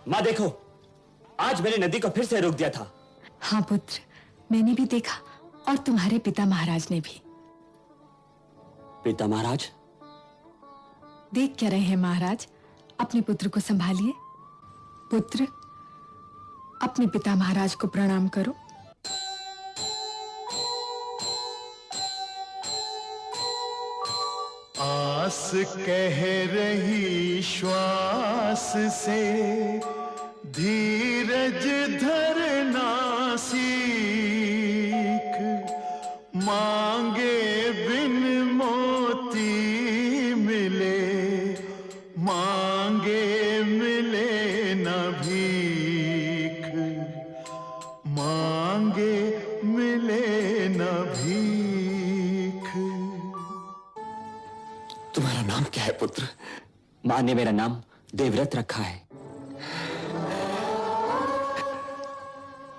माँ देखो, आज मैंने नदी को फिर से रोक दिया था। हाँ पुत्र, मैंने भी देखा और तुम्हारे पिता महाराज ने भी। पिता महाराज? देख क्या रहे हैं महाराज? अपने पुत्र को संभालिए। पुत्र, अपने पिता महाराज को प्रणाम करो। आस कह रही श्वास से धीरज धरना सीख, मांगे बिन मोती मिले, मांगे मिले न भीख, मांगे मिले न भीख। तुम्हारा नाम क्या है पुत्र? माँ ने मेरा नाम देवव्रत रखा है।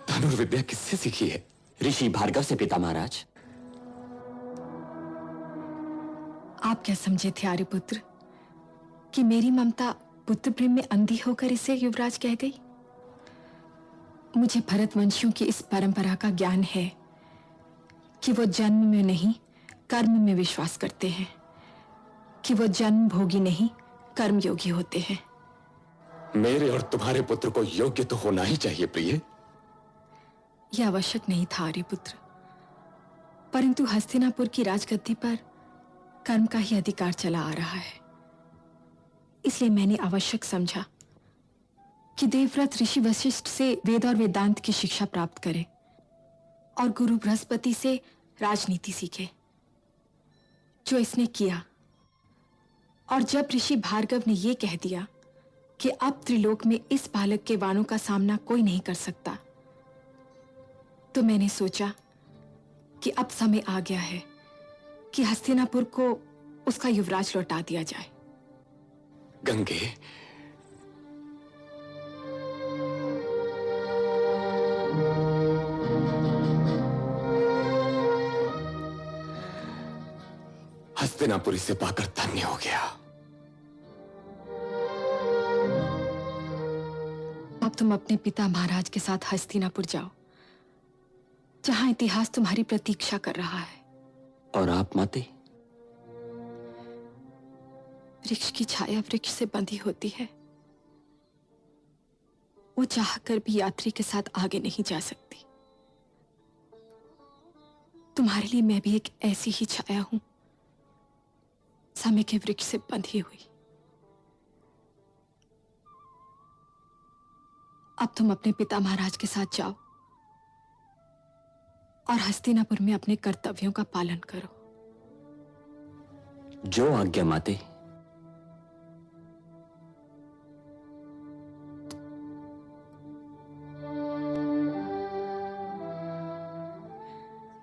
धनुर्विद्या किससे सीखी है? ऋषि भार्गव से पिता महाराज। आप क्या समझे थे आर्यपुत्र कि मेरी ममता पुत्र प्रेम में अंधी होकर इसे युवराज कह गई? मुझे भरतवंशियों की इस परंपरा का ज्ञान है कि वो जन्म में नहीं कर्म में विश्वास करते हैं, कि वो जन्म भोगी नहीं कर्म योगी होते हैं। मेरे और तुम्हारे पुत्र को योग्य तो होना ही चाहिए प्रिय। यह आवश्यक नहीं था आर्यपुत्र, परंतु हस्तिनापुर की राजगद्दी पर कर्म का ही अधिकार चला आ रहा है, इसलिए मैंने आवश्यक समझा कि देवव्रत ऋषि वशिष्ठ से वेद और वेदांत की शिक्षा प्राप्त करे और गुरु बृहस्पति से राजनीति सीखे, जो इसने किया। और जब ऋषि भार्गव ने यह कह दिया कि अब त्रिलोक में इस बालक के वाणों का सामना कोई नहीं कर सकता, तो मैंने सोचा कि अब समय आ गया है कि हस्तिनापुर को उसका युवराज लौटा दिया जाए। गंगे, हस्तिनापुरी से पाकर धन्य हो गया। अब तुम अपने पिता महाराज के साथ हस्तिनापुर जाओ, जहां इतिहास तुम्हारी प्रतीक्षा कर रहा है। और आप माते? वृक्ष की छाया वृक्ष से बंधी होती है, वो चाहकर भी यात्री के साथ आगे नहीं जा सकती। तुम्हारे लिए मैं भी एक ऐसी ही छाया हूं, समय के वृक्ष से बंधी हुई। अब तुम अपने पिता महाराज के साथ जाओ और हस्तिनापुर में अपने कर्तव्यों का पालन करो। जो आज्ञा माते।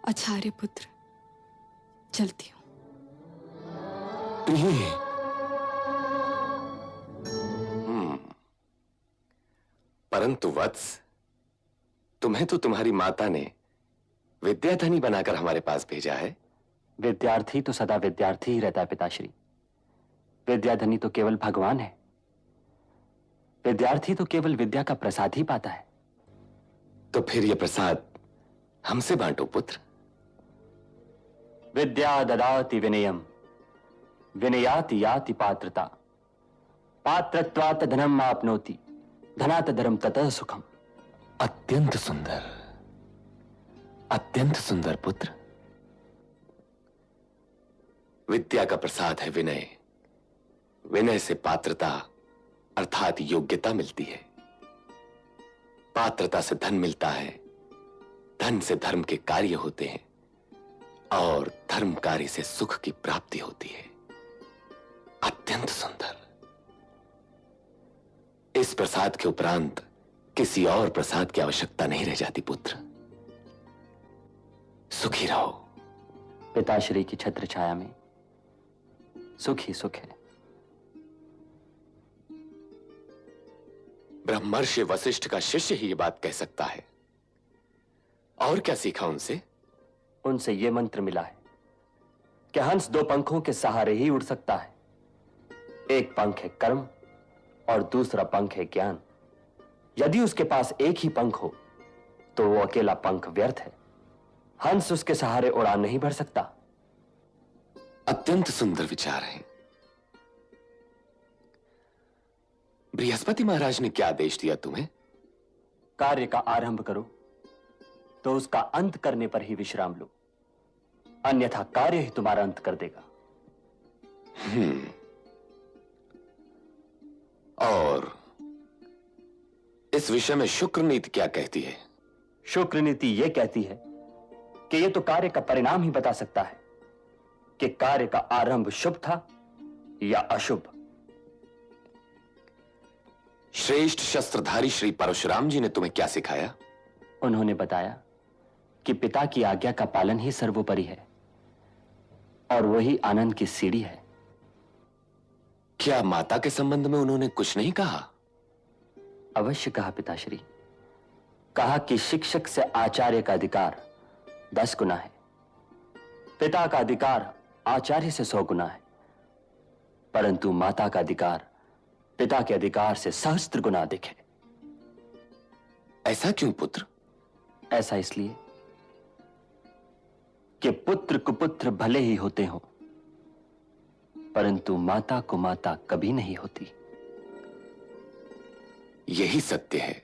अच्छा आर्यपुत्र, चलती हूं। प्रिय, परंतु वत्स, तुम्हें तो तुम्हारी माता ने विद्याधनी बनाकर हमारे पास भेजा है। विद्यार्थी तो सदा विद्यार्थी ही रहता है पिताश्री। विद्याधनी तो केवल भगवान है। विद्यार्थी तो केवल विद्या का प्रसाद ही पाता है। तो फिर यह प्रसाद हमसे बांटो पुत्र। विद्या ददाति विनयम, विनयाति याति पात्रता, पात्रत्वात् धनम आपनोति, धनात् धर्म ततः सुखम। अत्यंत सुंदर, अत्यंत सुंदर पुत्र। विद्या का प्रसाद है विनय, विनय से पात्रता अर्थात योग्यता मिलती है, पात्रता से धन मिलता है, धन से धर्म के कार्य होते हैं और धर्म कार्य से सुख की प्राप्ति होती है। अत्यंत सुंदर। इस प्रसाद के उपरांत किसी और प्रसाद की आवश्यकता नहीं रह जाती पुत्र। सुखी रहो। पिताश्री की छत्र छाया में सुख ही सुख है। ब्रह्मर्षि वशिष्ठ का शिष्य ही ये बात कह सकता है। और क्या सीखा उनसे? उनसे यह मंत्र मिला है कि हंस दो पंखों के सहारे ही उड़ सकता है। एक पंख है कर्म और दूसरा पंख है ज्ञान। यदि उसके पास एक ही पंख हो तो वो अकेला पंख व्यर्थ है। हंस उसके सहारे उड़ान नहीं भर सकता। अत्यंत सुंदर विचार हैं। बृहस्पति महाराज ने क्या आदेश दिया तुम्हें? कार्य का आरंभ करो तो उसका अंत करने पर ही विश्राम लो, अन्यथा कार्य ही तुम्हारा अंत कर देगा। और इस विषय में शुक्र नीति क्या कहती है? शुक्र नीति यह कहती है कि यह तो कार्य का परिणाम ही बता सकता है कि कार्य का आरंभ शुभ था या अशुभ। श्रेष्ठ शस्त्रधारी श्री परशुराम जी ने तुम्हें क्या सिखाया? उन्होंने बताया कि पिता की आज्ञा का पालन ही सर्वोपरि है और वही आनंद की सीढ़ी है। क्या माता के संबंध में उन्होंने कुछ नहीं कहा? अवश्य कहा पिताश्री। कहा कि शिक्षक से आचार्य का अधिकार 10 गुना है, पिता का अधिकार आचार्य से 100 गुना है, परंतु माता का अधिकार पिता के अधिकार से सहस्त्र गुना अधिक है। ऐसा क्यों पुत्र? ऐसा इसलिए कि पुत्र कुपुत्र भले ही होते हों, परंतु माता को माता कभी नहीं होती। यही सत्य है,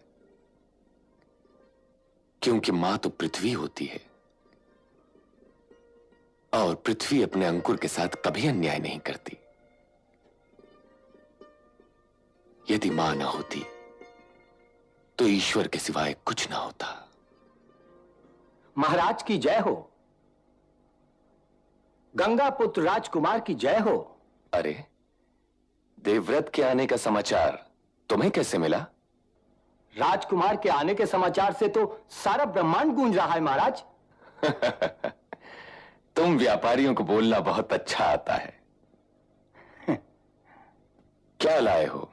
क्योंकि मां तो पृथ्वी होती है और पृथ्वी अपने अंकुर के साथ कभी अन्याय नहीं करती। यदि मां ना होती तो ईश्वर के सिवाय कुछ ना होता। महाराज की जय हो। गंगा पुत्र राजकुमार की जय हो। अरे, देवव्रत के आने का समाचार तुम्हें कैसे मिला? राजकुमार के आने के समाचार से तो सारा ब्रह्मांड गूंज रहा है महाराज। तुम व्यापारियों को बोलना बहुत अच्छा आता है। क्या लाए हो?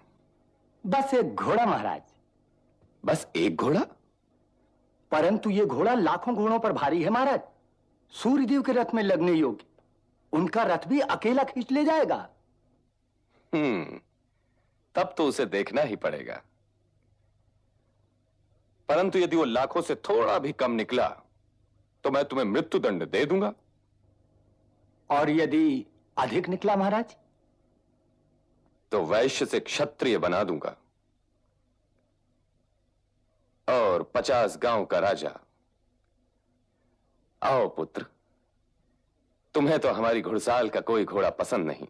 बस एक घोड़ा महाराज। बस एक घोड़ा? परंतु ये घोड़ा लाखों घोड़ों पर भारी है महाराज। सूर्यदेव के रथ में लगने योग्य। उनका रथ भी अकेला खींच ले जाएगा। तब तो उसे देखना ही पड़ेगा। परंतु यदि वो लाखों से थोड़ा भी कम निकला तो मैं तुम्हें मृत्यु दंड दे दूंगा। और यदि अधिक निकला महाराज? तो वैश्य से क्षत्रिय बना दूंगा और 50 गांव का राजा। आओ पुत्र, तुम्हें तो हमारी घुड़साल का कोई घोड़ा पसंद नहीं।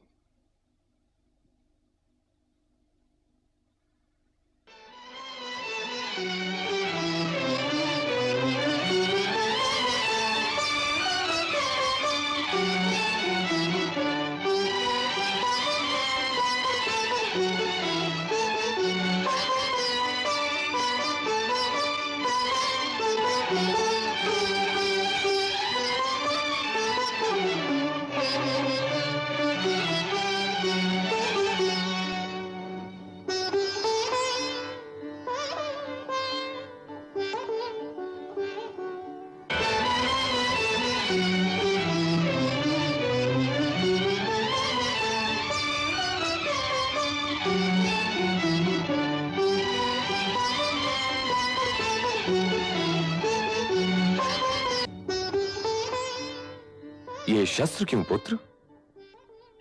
ये शस्त्र क्यों पुत्र?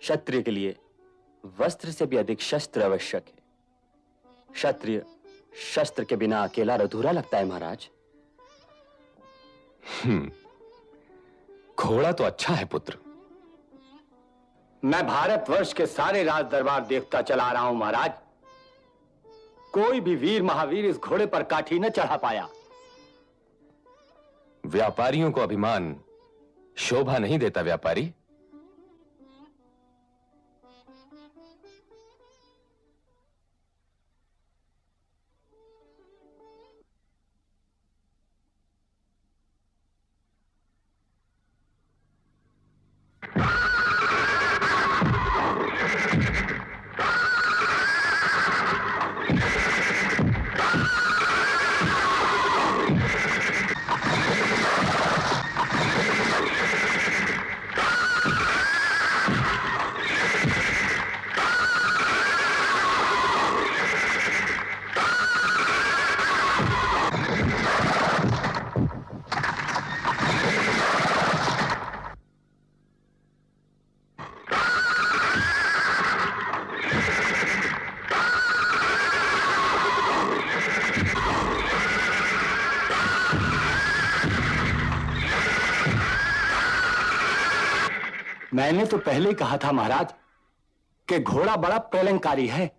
क्षत्रिय के लिए वस्त्र से भी अधिक शस्त्र आवश्यक है। क्षत्रिय शस्त्र के बिना अकेला अधूरा लगता है महाराज। घोड़ा तो अच्छा है पुत्र। मैं भारतवर्ष के सारे राज दरबार देखता चला रहा हूं महाराज। कोई भी वीर महावीर इस घोड़े पर काठी न चढ़ा पाया। व्यापारियों को अभिमान शोभा नहीं देता व्यापारी। मैंने तो पहले ही कहा था महाराज कि घोड़ा बड़ा प्रलंकारी है।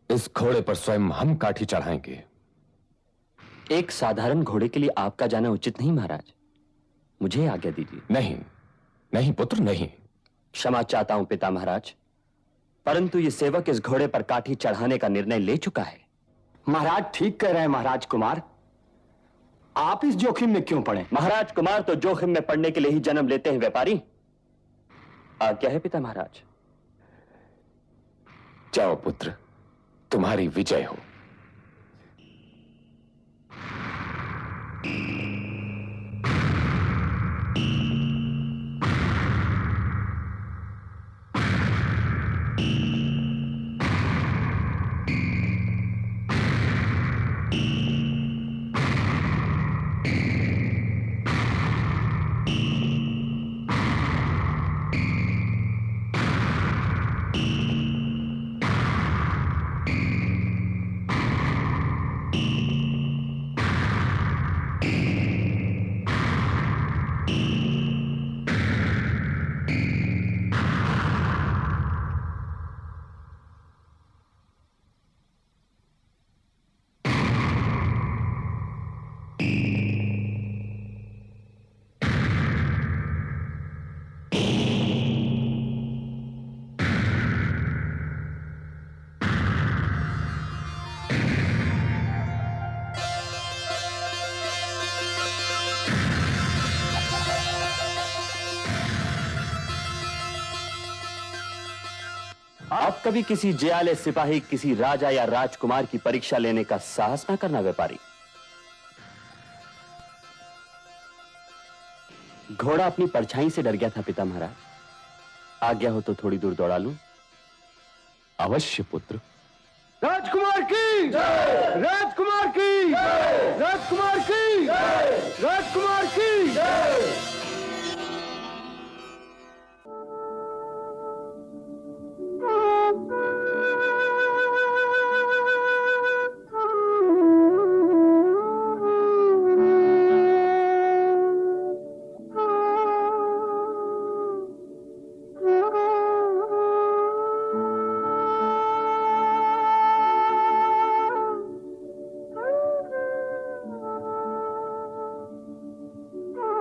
इस घोड़े पर स्वयं हम काठी चढ़ाएंगे। एक साधारण घोड़े के लिए आपका जाना उचित नहीं महाराज, मुझे आज्ञा दीजिए। नहीं नहीं पुत्र नहीं। क्षमा चाहता हूं पिता महाराज, परंतु ये सेवक इस घोड़े पर काठी चढ़ाने का निर्णय ले चुका है। महाराज ठीक कह रहे हैं महाराज कुमार, आप इस जोखिम में क्यों पड़े? महाराज कुमार तो जोखिम में पड़ने के लिए ही जन्म लेते हैं व्यापारी। आज्ञा है पिता महाराज। जाओ पुत्र, तुम्हारी विजय हो। आप कभी किसी जियाले सिपाही, किसी राजा या राजकुमार की परीक्षा लेने का साहस ना करना व्यापारी। घोड़ा अपनी परछाई से डर गया था पिता महाराज, आज्ञा हो तो थोड़ी दूर दौड़ा लूं। अवश्य पुत्र। राजकुमार की जय! राजकुमार की जय! राजकुमार की जय! राजकुमार की जय!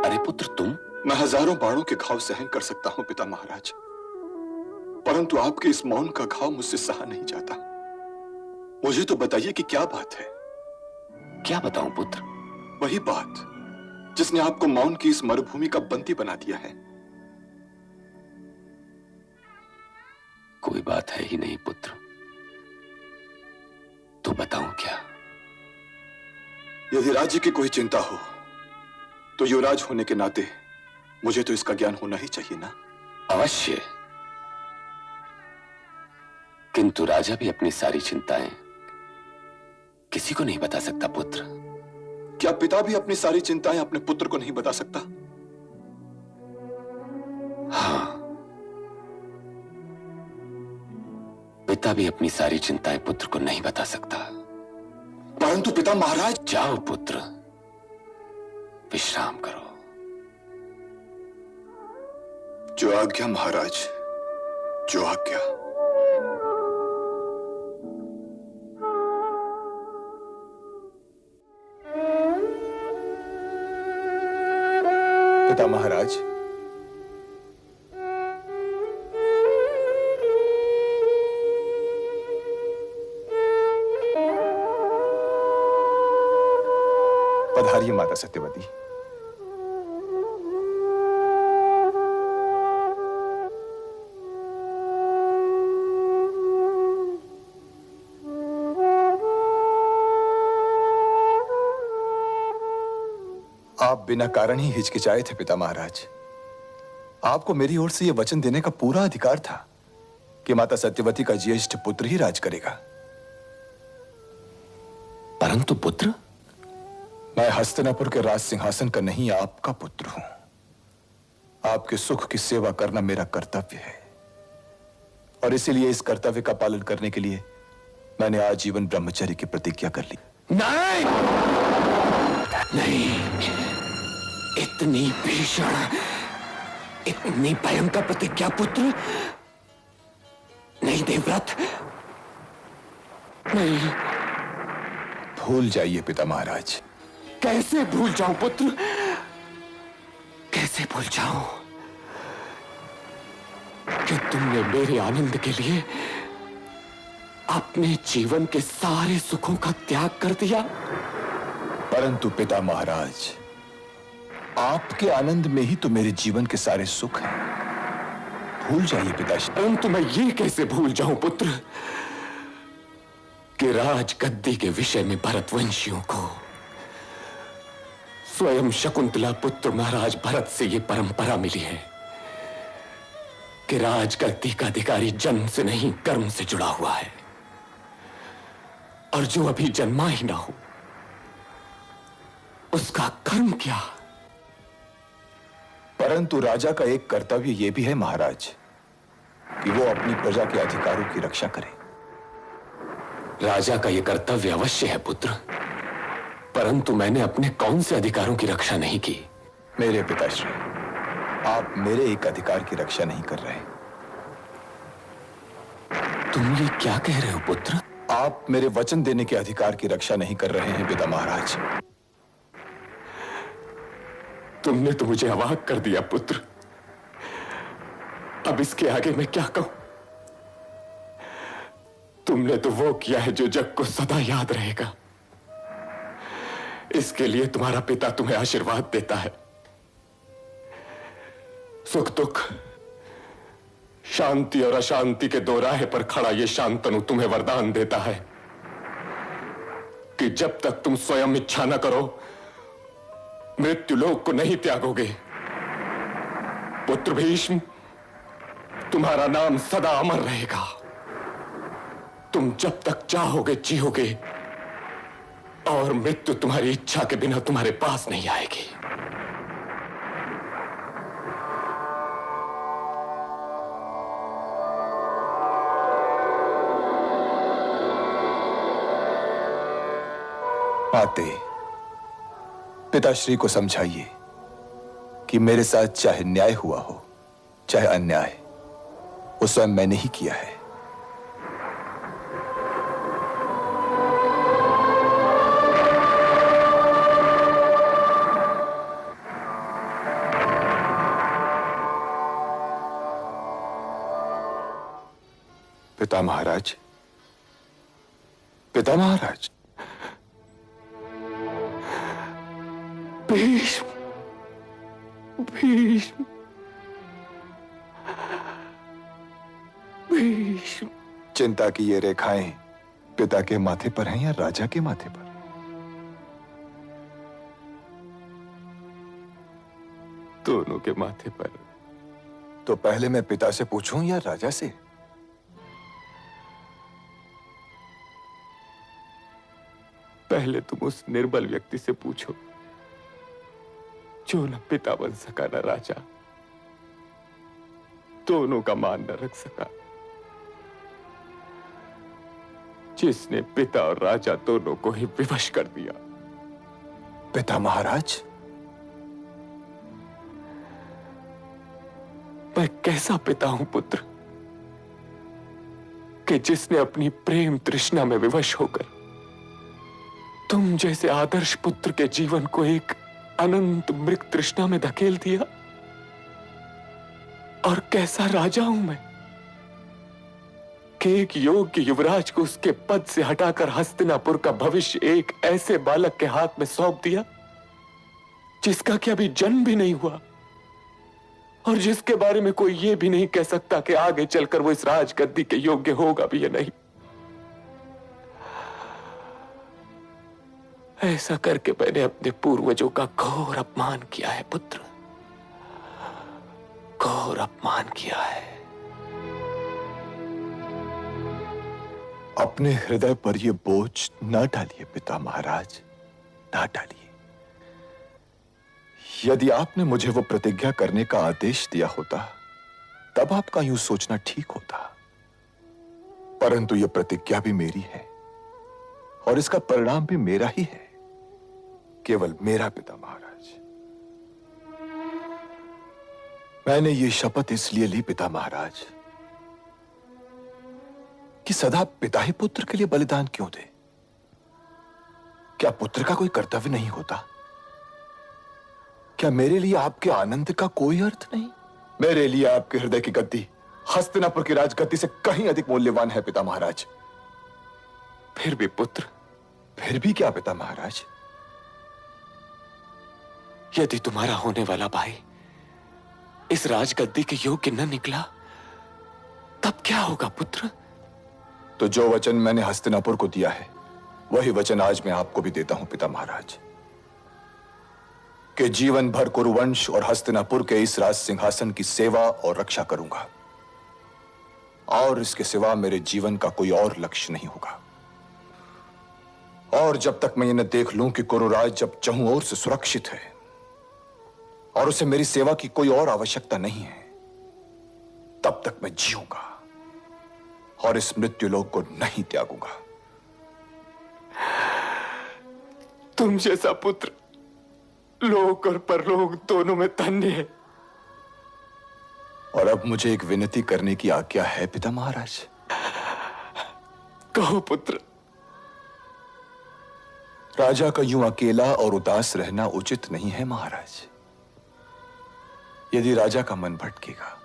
अरे पुत्र तुम? मैं हजारों बाणों के घाव सहन कर सकता हूं पिता महाराज, परंतु आपके इस मौन का घाव मुझसे सहा नहीं जाता। मुझे तो बताइए कि क्या बात है। क्या बताऊं पुत्र? वही बात जिसने आपको मौन की इस मरुभूमि का बंदी बना दिया है। कोई बात है ही नहीं पुत्र, तो बताऊं क्या? यदि राज्य की कोई चिंता हो तो युवराज होने के नाते मुझे तो इसका ज्ञान होना ही चाहिए ना। अवश्य, किंतु राजा भी अपनी सारी चिंताएं किसी को नहीं बता सकता पुत्र। क्या पिता भी अपनी सारी चिंताएं अपने पुत्र को नहीं बता सकता? हाँ, पिता भी अपनी सारी चिंताएं पुत्र को नहीं बता सकता। परंतु पिता महाराज। जाओ पुत्र, विश्राम करो। जो आज्ञा महाराज, जो आज्ञा। पिता महाराज, पधारिए माता सत्यवती। आप बिना कारण ही हिचकिचाए थे पिता महाराज। आपको मेरी ओर से यह वचन देने का पूरा अधिकार था कि माता सत्यवती का ज्येष्ठ पुत्र ही राज करेगा। परंतु पुत्र, मैं हस्तिनापुर के राज सिंहासन का नहीं, आपका पुत्र हूं। आपके सुख की सेवा करना मेरा कर्तव्य है, और इसीलिए इस कर्तव्य का पालन करने के लिए मैंने आजीवन ब्रह्मचर्य की प्रतिज्ञा कर ली। नहीं, नहीं, इतनी भीषण, इतनी भयंकर प्रतिज्ञा पुत्र नहीं देवव्रत, नहीं। भूल जाइए पिता महाराज। कैसे भूल जाऊं पुत्र, कैसे भूल जाऊं कि तुमने मेरे आनंद के लिए अपने जीवन के सारे सुखों का त्याग कर दिया। परंतु पिता महाराज, आपके आनंद में ही तो मेरे जीवन के सारे सुख हैं। भूल जाइए पिताश्री। परंतु मैं ये कैसे भूल जाऊं पुत्र कि राजगद्दी के विषय में भरतवंशियों को स्वयं शकुंतला पुत्र महाराज भरत से ये परंपरा मिली है कि राजगद्दी का अधिकारी जन्म से नहीं, कर्म से जुड़ा हुआ है, और जो अभी जन्मा ही ना हो उसका कर्म क्या। परंतु राजा का एक कर्तव्य यह भी है महाराज कि वो अपनी प्रजा के अधिकारों की रक्षा करे। राजा का यह कर्तव्य अवश्य है पुत्र, परंतु मैंने अपने कौन से अधिकारों की रक्षा नहीं की। मेरे पिताश्री, आप मेरे एक अधिकार की रक्षा नहीं कर रहे। तुम ये क्या कह रहे हो पुत्र? आप मेरे वचन देने के अधिकार की रक्षा नहीं कर रहे हैं पिता महाराज। तुमने तो मुझे अवाक कर दिया पुत्र। अब इसके आगे मैं क्या कहूं? तुमने तो वो किया है जो जग को सदा याद रहेगा। इसके लिए तुम्हारा पिता तुम्हें आशीर्वाद देता है। सुख दुख, शांति और अशांति के दो राह पर खड़ा ये शांतनु तुम्हें वरदान देता है कि जब तक तुम स्वयं इच्छा न करो, मृत्युलोक को नहीं त्यागोगे। पुत्र भीष्म, तुम्हारा नाम सदा अमर रहेगा। तुम जब तक चाहोगे जियोगे, और मृत्यु तुम्हारी इच्छा के बिना तुम्हारे पास नहीं आएगी। माते, पिताश्री को समझाइए कि मेरे साथ चाहे न्याय हुआ हो चाहे अन्याय, वो स्वयं मैंने ही किया है। पिता महाराज, पिता महाराज। भीष्म, भीष्म, भीष्म। चिंता की ये रेखाएं पिता के माथे पर हैं या राजा के माथे पर? दोनों के माथे पर। तो पहले मैं पिता से पूछूं या राजा से? पहले तुम उस निर्बल व्यक्ति से पूछो जो न पिता बन सका न राजा, दोनों का मान न रख सका, जिसने पिता और राजा दोनों को ही विवश कर दिया। पिता महाराज, मैं कैसा पिता हूं पुत्र, कि जिसने अपनी प्रेम तृष्णा में विवश होकर तुम जैसे आदर्श पुत्र के जीवन को एक अनंत मृग तृष्णा में धकेल दिया। और कैसा राजा हूं मैं कि एक योग्य युवराज को उसके पद से हटाकर हस्तिनापुर का भविष्य एक ऐसे बालक के हाथ में सौंप दिया जिसका कि अभी जन्म भी नहीं हुआ, और जिसके बारे में कोई यह भी नहीं कह सकता कि आगे चलकर वो इस राजगद्दी के योग्य होगा भी या नहीं। ऐसा करके मैंने अपने पूर्वजों का घोर अपमान किया है पुत्र, घोर अपमान किया है। अपने हृदय पर यह बोझ न डालिए पिता महाराज, ना डालिए। यदि आपने मुझे वो प्रतिज्ञा करने का आदेश दिया होता तब आपका यूं सोचना ठीक होता, परंतु यह प्रतिज्ञा भी मेरी है और इसका परिणाम भी मेरा ही है, केवल मेरा पिता महाराज। मैंने ये शपथ इसलिए ली पिता महाराज कि सदा पिता ही पुत्र के लिए बलिदान क्यों दे? क्या पुत्र का कोई कर्तव्य नहीं होता? क्या मेरे लिए आपके आनंद का कोई अर्थ नहीं? मेरे लिए आपके हृदय की गद्दी हस्तिनापुर की राजगद्दी से कहीं अधिक मूल्यवान है पिता महाराज। फिर भी पुत्र, फिर भी क्या पिता महाराज? यदि तुम्हारा होने वाला भाई इस राजगद्दी के योग्य न निकला तब क्या होगा पुत्र? तो जो वचन मैंने हस्तिनापुर को दिया है वही वचन आज मैं आपको भी देता हूं पिता महाराज, कि जीवन भर कुरुवंश और हस्तिनापुर के इस राज सिंहासन की सेवा और रक्षा करूंगा, और इसके सिवा मेरे जीवन का कोई और लक्ष्य नहीं होगा। और जब तक मैं ये न देख लूं कि कुरुराज जब चहुं ओर से सुरक्षित है और उसे मेरी सेवा की कोई और आवश्यकता नहीं है, तब तक मैं जीऊंगा और इस मृत्युलोक को नहीं त्यागूंगा। तुम जैसा पुत्र लोक और परलोक दोनों में धन्य है। और अब मुझे एक विनती करने की आज्ञा है पिता महाराज। कहो पुत्र। राजा का यूं अकेला और उदास रहना उचित नहीं है महाराज। यदि राजा का मन भटकेगा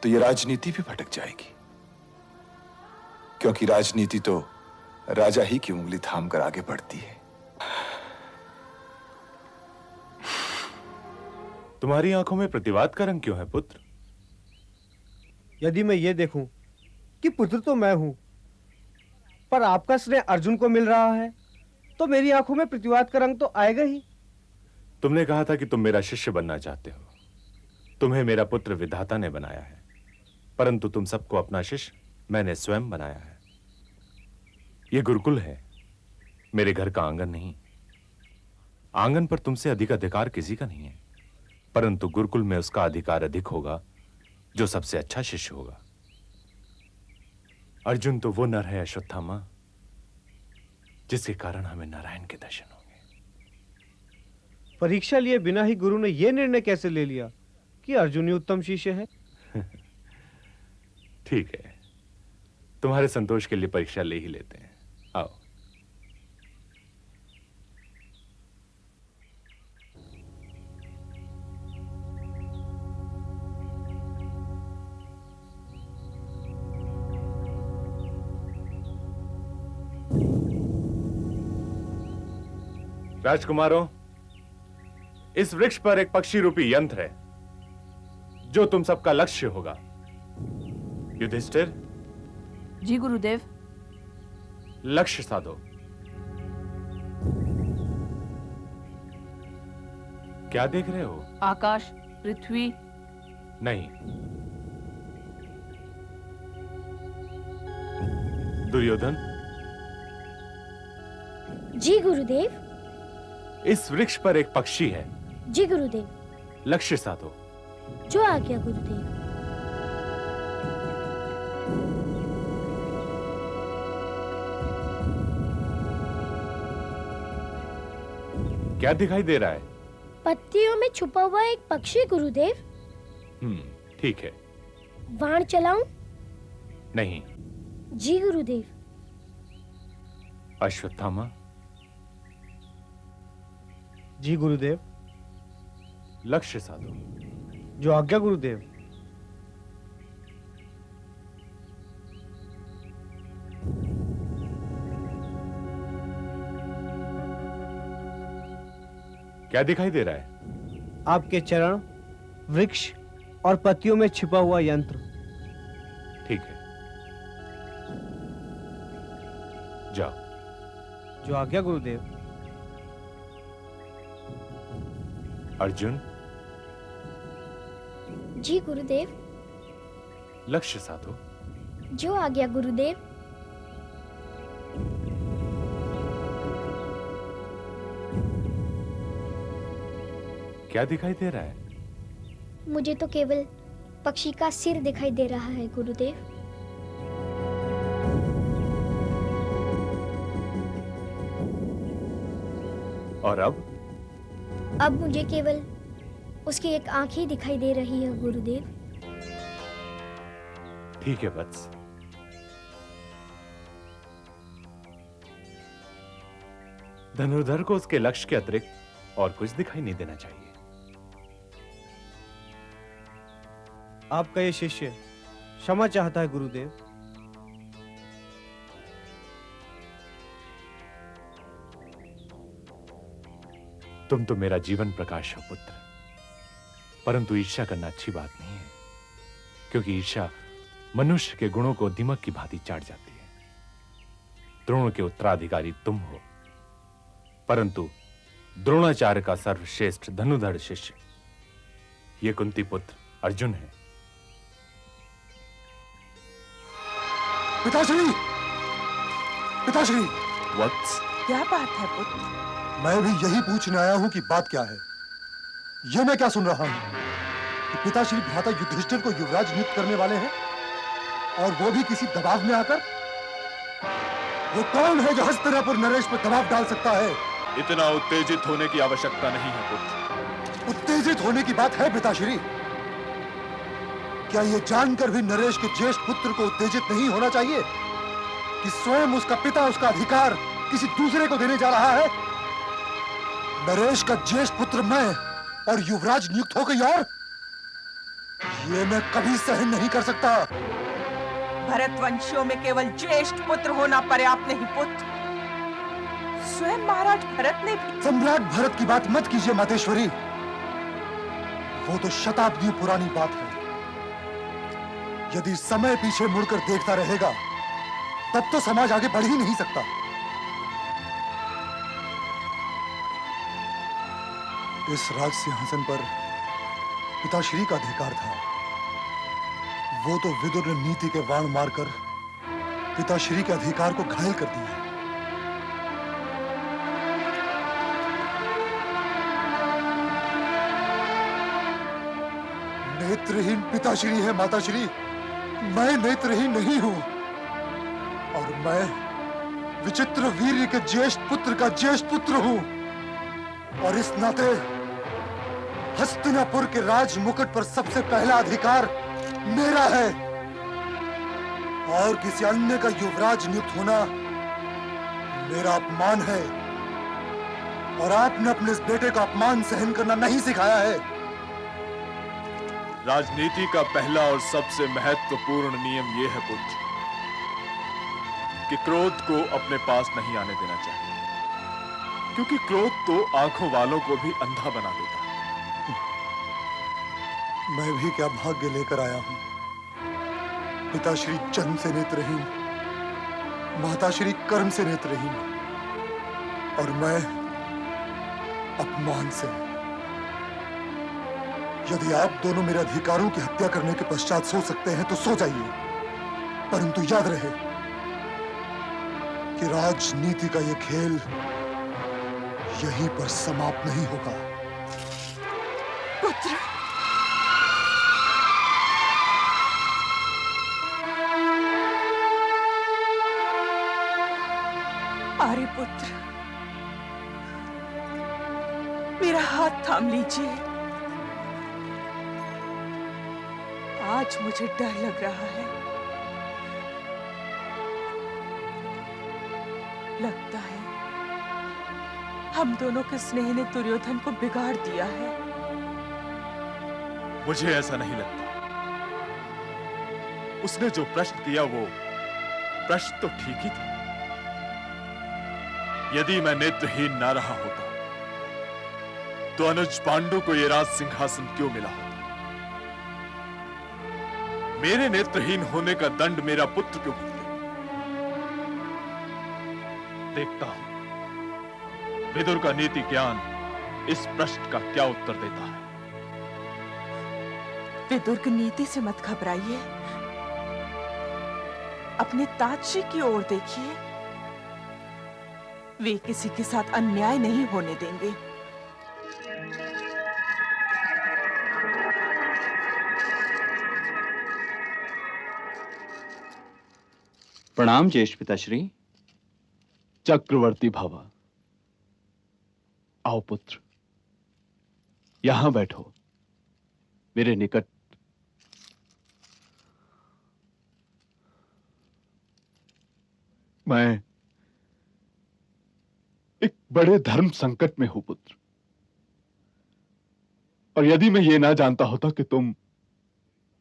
तो यह राजनीति भी भटक जाएगी, क्योंकि राजनीति तो राजा ही की उंगली थामकर आगे बढ़ती है। तुम्हारी आंखों में प्रतिवाद का रंग क्यों है पुत्र? यदि मैं ये देखूं कि पुत्र तो मैं हूं, पर आपका स्नेह अर्जुन को मिल रहा है, तो मेरी आंखों में प्रतिवाद का रंग तो आएगा ही। तुमने कहा था कि तुम मेरा शिष्य बनना चाहते हो। तुम्हें मेरा पुत्र विधाता ने बनाया है, परंतु तुम सबको अपना शिष्य मैंने स्वयं बनाया है। यह गुरुकुल है, मेरे घर का आंगन नहीं। आंगन पर तुमसे अधिक अधिकार किसी का नहीं है, परंतु गुरुकुल में उसका अधिकार अधिक होगा जो सबसे अच्छा शिष्य होगा। अर्जुन तो वो नर है अश्वत्थामा जिसके कारण हमें नारायण के दर्शन होंगे। परीक्षा लिए बिना ही गुरु ने यह निर्णय कैसे ले लिया कि अर्जुन ही उत्तम शिष्य है? ठीक है, तुम्हारे संतोष के लिए परीक्षा ले ही लेते हैं। आओ। राजकुमारों, इस वृक्ष पर एक पक्षी रूपी यंत्र है जो तुम सबका लक्ष्य होगा। युधिष्ठिर, जी गुरुदेव। लक्ष्य साधो। क्या देख रहे हो? आकाश, पृथ्वी। नहीं। दुर्योधन, जी गुरुदेव। इस वृक्ष पर एक पक्षी है। जी गुरुदेव। लक्ष्य साधो। जो आज्ञा गुरुदेव। क्या दिखाई दे रहा है? पत्तियों में छुपा हुआ एक पक्षी गुरुदेव। ठीक है। बाण चलाऊं? नहीं। जी गुरुदेव। अश्वत्थामा, जी गुरुदेव। लक्ष्य साधो। जो आज्ञा गुरुदेव। क्या दिखाई दे रहा है? आपके चरण, वृक्ष और पत्तियों में छिपा हुआ यंत्र। ठीक है, जाओ। जो आज्ञा गुरुदेव। अर्जुन, जी गुरुदेव। लक्ष्य साधो। जो आज्ञा गुरुदेव। क्या दिखाई दे रहा है? मुझे तो केवल पक्षी का सिर दिखाई दे रहा है गुरुदेव। और अब? अब मुझे केवल उसकी एक आंख ही दिखाई दे रही है गुरुदेव। ठीक है वत्स। धनुर्धर को उसके लक्ष्य के अतिरिक्त और कुछ दिखाई नहीं देना चाहिए। आपका ये शिष्य क्षमा चाहता है गुरुदेव। तुम तो मेरा जीवन प्रकाश हो पुत्र, परंतु ईर्ष्या करना अच्छी बात नहीं है, क्योंकि ईर्ष्या मनुष्य के गुणों को दीमक की भांति चाट जाती है। द्रोण के उत्तराधिकारी तुम हो, परंतु द्रोणाचार्य का सर्वश्रेष्ठ धनुधर शिष्य ये कुंती पुत्र अर्जुन है। पिताश्री, पिताश्री। वत्स, क्या बात है पुत्र? मैं भी यही पूछने आया हूं कि बात क्या है। यह मैं क्या सुन रहा हूं कि पिताश्री भ्राता युधिष्ठिर को युवराज नियुक्त करने वाले हैं, और वो भी किसी दबाव में आकर। वो कौन है जो हस्तिनापुर नरेश पर दबाव डाल सकता है? इतना उत्तेजित होने की आवश्यकता नहीं है पुत्र। उत्तेजित होने की बात है पिताश्री। क्या ये जानकर भी नरेश के ज्येष्ठ पुत्र को उत्तेजित नहीं होना चाहिए कि स्वयं उसका पिता उसका अधिकार किसी दूसरे को देने जा रहा है? नरेश का ज्येष्ठ पुत्र मैं और युवराज नियुक्त हो गई, और ये मैं कभी सहन नहीं कर सकता। भरत वंशियों में केवल ज्येष्ठ पुत्र होना पर्याप्त नहीं पुत्र। स्वयं महाराज भरत ने भी। सम्राट भरत की बात मत कीजिए मातेश्वरी। वो तो शताब्दियों पुरानी बात है। यदि समय पीछे मुड़कर देखता रहेगा तब तो समाज आगे बढ़ ही नहीं सकता। इस राज सिंहासन पर पिताश्री का अधिकार था। वो तो विदुर ने नीति के बाण मारकर पिताश्री के अधिकार को घायल कर दिया। नेत्रहीन पिताश्री है माताश्री, मैं नेत्रहीन नहीं हूं, और मैं विचित्र वीर्य के ज्येष्ठ पुत्र का ज्येष्ठ पुत्र हूं, और इस नाते हस्तिनापुर के राज मुकुट पर सबसे पहला अधिकार मेरा है, और किसी अन्य का युवराज नियुक्त होना मेरा अपमान है, और आपने अपने इस बेटे का अपमान सहन करना नहीं सिखाया है। राजनीति का पहला और सबसे महत्वपूर्ण नियम यह है पुत्र कि क्रोध को अपने पास नहीं आने देना चाहिए, क्योंकि क्रोध तो आंखों वालों को भी अंधा बना देता है। मैं भी क्या भाग्य लेकर आया हूं। पिताश्री जन्म से नेत्रहीन, माताश्री कर्म से नेत्रहीन, और मैं अपमान से। यदि आप दोनों मेरे अधिकारों की हत्या करने के पश्चात सो सकते हैं तो सो जाइए, परंतु याद रहे कि राजनीति का यह खेल यहीं पर समाप्त नहीं होगा। पुत्र, आर्य पुत्र, मेरा हाथ थाम लीजिए। आज मुझे डर लग रहा है। लगता है हम दोनों के स्नेह ने दुर्योधन को बिगाड़ दिया है। मुझे ऐसा नहीं लगता। उसने जो प्रश्न किया वो प्रश्न तो ठीक ही था। यदि मैं नेत्रहीन ना रहा होता तो अनुज पांडु को ये राज सिंहासन क्यों मिला होता? मेरे नेत्रहीन होने का दंड मेरा पुत्र क्यों भुगते? देखता हूं विदुर का नीति ज्ञान इस प्रश्न का क्या उत्तर देता है। विदुर की नीति से मत घबराइए, अपने ताजशी की ओर देखिए। वे किसी के साथ अन्याय नहीं होने देंगे। प्रणाम ज्येष्ठ पिताश्री। चक्रवर्ती भव। आओ पुत्र, यहां बैठो मेरे निकट। मैं एक बड़े धर्म संकट में हूं पुत्र, और यदि मैं ये ना जानता होता कि तुम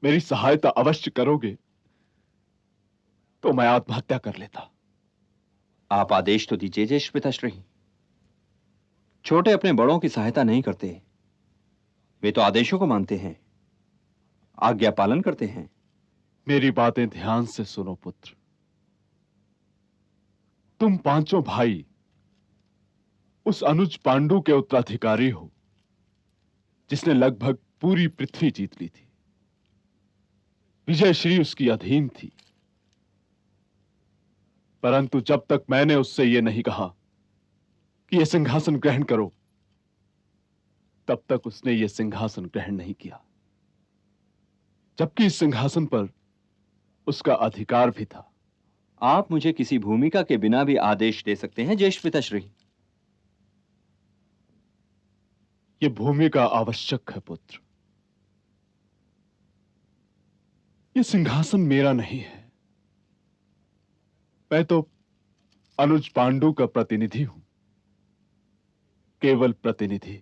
मेरी सहायता अवश्य करोगे तो मैं आत्महत्या कर लेता। आप आदेश तो दीजिए ज्येष्ठ पिताश्री। छोटे अपने बड़ों की सहायता नहीं करते, वे तो आदेशों को मानते हैं, आज्ञा पालन करते हैं। मेरी बातें ध्यान से सुनो पुत्र। तुम पांचों भाई उस अनुज पांडु के उत्तराधिकारी हो जिसने लगभग पूरी पृथ्वी जीत ली थी। विजयश्री उसकी अधीन थी, परंतु जब तक मैंने उससे यह नहीं कहा कि यह सिंहासन ग्रहण करो, तब तक उसने यह सिंहासन ग्रहण नहीं किया, जबकि इस सिंहासन पर उसका अधिकार भी था। आप मुझे किसी भूमिका के बिना भी आदेश दे सकते हैं ज्येष्ठ पिताश्री। यह भूमिका आवश्यक है पुत्र। यह सिंहासन मेरा नहीं है। मैं तो अनुज पांडु का प्रतिनिधि हूं, केवल प्रतिनिधि,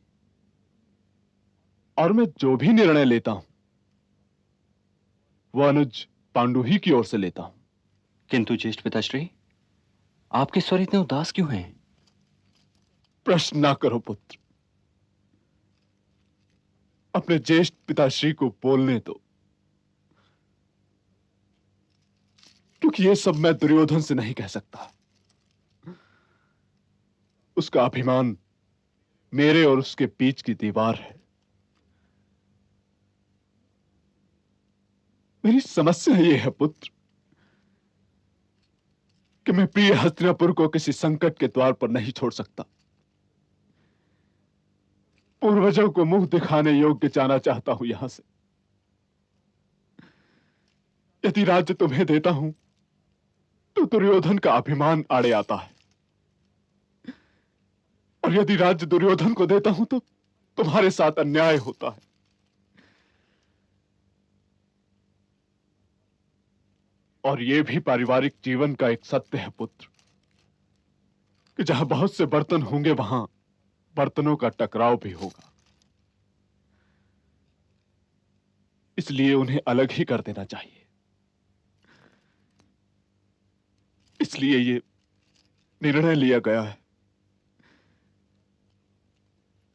और मैं जो भी निर्णय लेता हूं वो अनुज पांडु ही की ओर से लेता हूं। किंतु ज्येष्ठ पिताश्री, आपके स्वर इतने उदास क्यों हैं? प्रश्न ना करो पुत्र, अपने ज्येष्ठ पिताश्री को बोलने दो, क्योंकि ये सब मैं दुर्योधन से नहीं कह सकता। उसका अभिमान मेरे और उसके बीच की दीवार है। मेरी समस्या यह है पुत्र कि मैं प्रिय हस्तिनापुर को किसी संकट के द्वार पर नहीं छोड़ सकता। पूर्वजों को मुंह दिखाने योग्य जाना चाहता हूं यहां से। यदि राज्य तुम्हें देता हूं तो दुर्योधन का अभिमान आड़े आता है, और यदि राज्य दुर्योधन को देता हूं तो तुम्हारे साथ अन्याय होता है। और यह भी पारिवारिक जीवन का एक सत्य है पुत्र कि जहां बहुत से बर्तन होंगे वहां बर्तनों का टकराव भी होगा। इसलिए उन्हें अलग ही कर देना चाहिए। इसलिए ये निर्णय लिया गया है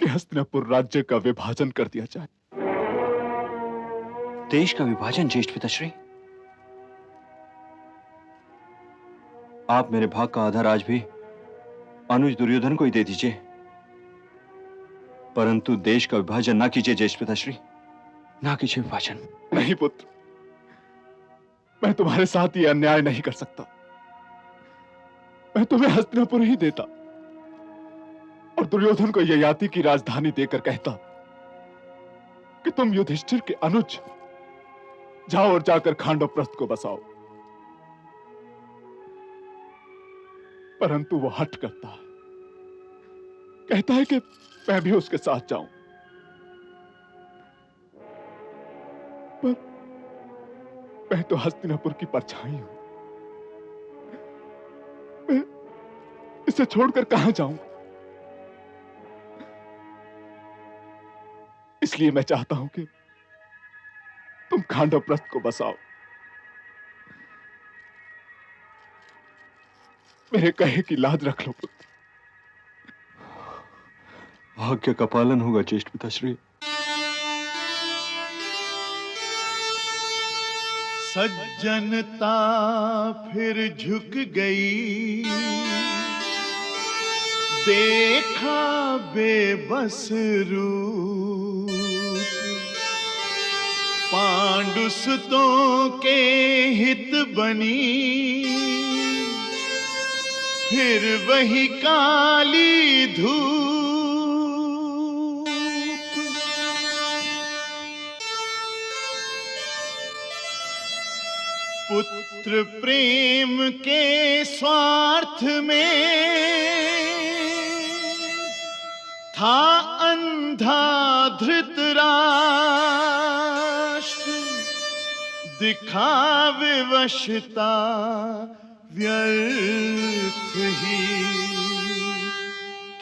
कि हस्तिनापुर राज्य का विभाजन कर दिया जाए। देश का विभाजन ज्येष्ठ पिताश्री? आप मेरे भाग का आधा राज भी अनुज दुर्योधन को ही दे दीजिए, परंतु देश का विभाजन ना कीजिए ज्येष्ठ पिताश्री, ना कीजिए विभाजन। नहीं पुत्र, मैं तुम्हारे साथ ये अन्याय नहीं कर सकता। मैं तुम्हें हस्तिनापुर ही देता और दुर्योधन को ययाति की राजधानी देकर कहता कि तुम युधिष्ठिर के अनुज जाओ और जाकर खांडवप्रस्थ को बसाओ। परंतु वो हट करता है, कहता है कि मैं भी उसके साथ जाऊं। मैं तो हस्तिनापुर की परछाई हूं। मैं इसे छोड़कर कहां जाऊं? इसलिए मैं चाहता हूं कि तुम खांडवप्रस्थ को बसाओ। मेरे कहे की लाज रख लो पुत्र। आज्ञा का पालन होगा ज्येष्ठ पिताश्री। सज्जनता फिर झुक गई, देखा बेबस रूप, पांडुसुतों के हित बनी, फिर वही काली धूप। पुत्र प्रेम के स्वार्थ में था अंधा धृतराष्ट्र, दिखावे वशता व्यर्थ ही,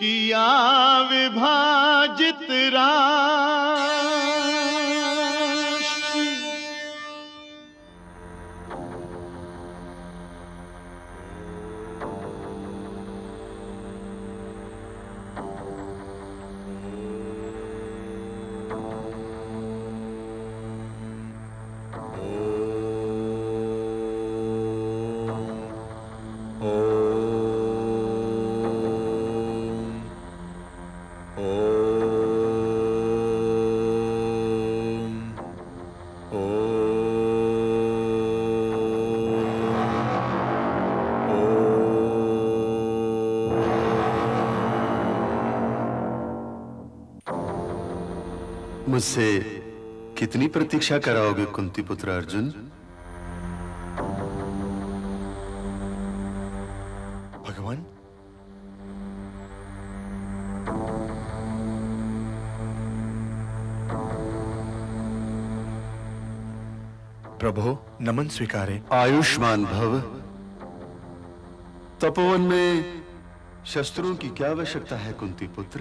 किया विभाजित राष्ट्र। मुझसे कितनी प्रतीक्षा कराओगे कुंती पुत्र अर्जुन? भगवान, प्रभु नमन स्वीकारे। आयुष्मान भव। तपोवन में शस्त्रों की क्या आवश्यकता है कुंती पुत्र?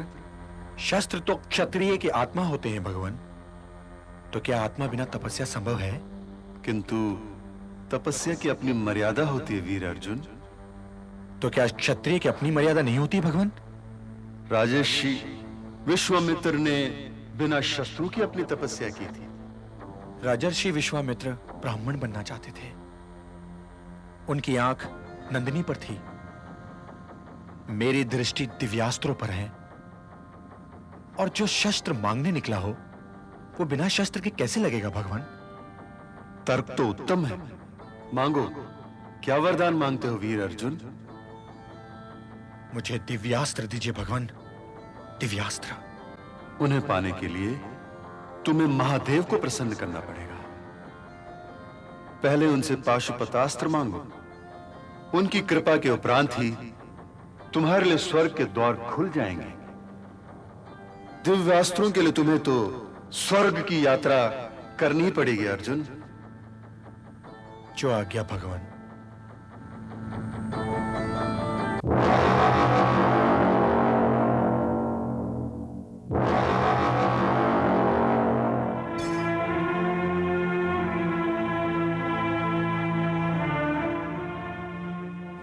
शस्त्र तो क्षत्रिय की आत्मा होते हैं भगवान, तो क्या आत्मा बिना तपस्या संभव है? किंतु तपस्या की अपनी मर्यादा होती है वीर अर्जुन। तो क्या क्षत्रिय की अपनी मर्यादा नहीं होती भगवान? राजर्षि विश्वामित्र ने बिना शस्त्रों की अपनी तपस्या की थी। राजर्षि विश्वामित्र ब्राह्मण बनना चाहते थे। उनकी आंख नंदिनी पर थी, मेरी दृष्टि दिव्यास्त्रों पर है, और जो शस्त्र मांगने निकला हो वो बिना शस्त्र के कैसे लगेगा भगवान? तर्क तो उत्तम है, मांगो। क्या वरदान मांगते हो वीर अर्जुन? मुझे दिव्यास्त्र दीजिए भगवान, दिव्यास्त्र। उन्हें पाने के लिए तुम्हें महादेव को प्रसन्न करना पड़ेगा। पहले उनसे पाशुपतास्त्र मांगो। उनकी कृपा के उपरांत ही तुम्हारे लिए स्वर्ग के द्वार खुल जाएंगे। दिव्यास्त्रों के लिए तुम्हें तो स्वर्ग की यात्रा करनी पड़ेगी अर्जुन। जो आज्ञा भगवान।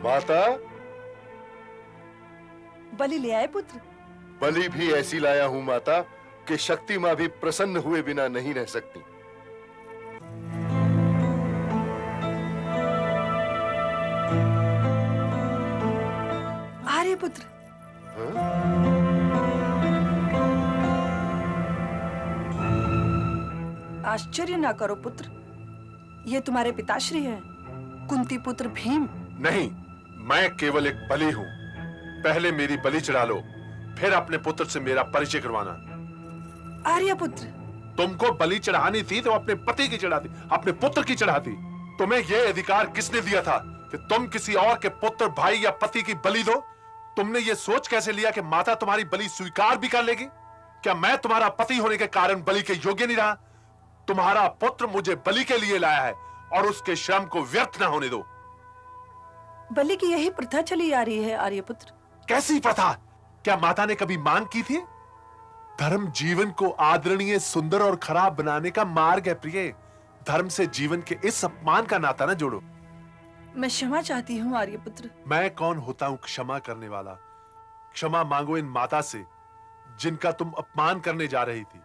माता, बलि ले आए पुत्र? बलि भी ऐसी लाया हूं माता कि शक्ति मां भी प्रसन्न हुए बिना नहीं रह सकती। आर्यपुत्र। आश्चर्य ना करो पुत्र, ये तुम्हारे पिताश्री हैं, कुंती पुत्र भीम। नहीं, मैं केवल एक बलि हूं। पहले मेरी बलि चढ़ा लो, फिर अपने पुत्र से मेरा परिचय करवाना। आर्यपुत्र, तुमको बलि चढ़ानी थी तो अपने पति की चढ़ाती, अपने पुत्र की चढ़ाती। तुम्हें यह अधिकार किसने दिया था कि तुम किसी और के पुत्र, भाई या पति की बलि दो? तुमने ये सोच कैसे लिया कि माता तुम्हारी बलि स्वीकार भी कर लेगी? क्या मैं तुम्हारा पति होने के कारण बलि के योग्य नहीं रहा? तुम्हारा पुत्र मुझे बलि के लिए लाया है और उसके श्रम को व्यर्थ ना होने दो। बलि की यही प्रथा चली आ रही है आर्यपुत्र। कैसी प्रथा? क्या माता ने कभी मांग की थी? धर्म जीवन को आदरणीय, सुंदर और खराब बनाने का मार्ग है प्रिय। धर्म से जीवन के इस अपमान का नाता ना जोड़ो। मैं क्षमा चाहती हूँ आर्यपुत्र। मैं कौन होता हूं क्षमा करने वाला? क्षमा मांगो इन माता से जिनका तुम अपमान करने जा रही थी।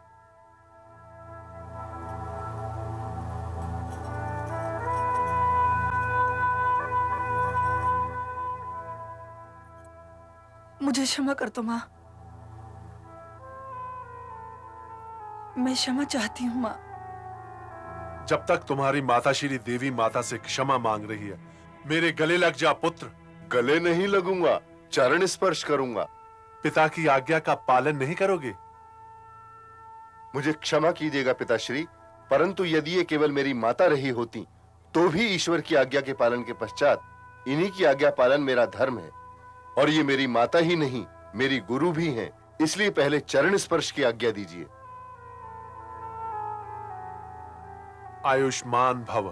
मुझे क्षमा कर दो माँ। मैं क्षमा चाहती हूँ माँ। जब तक तुम्हारी माता श्री देवी माता से क्षमा मांग रही है, मेरे गले लग जा पुत्र। गले नहीं लगूंगा, चरण स्पर्श करूंगा। पिता की आज्ञा का पालन नहीं करोगे? मुझे क्षमा कीजिएगा पिताश्री, परंतु यदि ये केवल मेरी माता रही होती तो भी ईश्वर की आज्ञा के पालन के पश्चात इन्हीं की आज्ञा पालन मेरा धर्म है। और ये मेरी माता ही नहीं, मेरी गुरु भी हैं, इसलिए पहले चरण स्पर्श की आज्ञा दीजिए। आयुष्मान भव।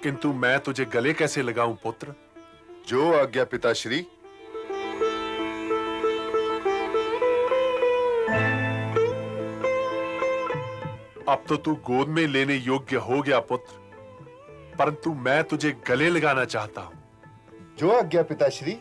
किंतु मैं तुझे गले कैसे लगाऊं पुत्र? जो आज्ञा पिताश्री। अब तो तू गोद में लेने योग्य हो गया पुत्र, परंतु मैं तुझे गले लगाना चाहता हूं। जो आज्ञा पिताश्री।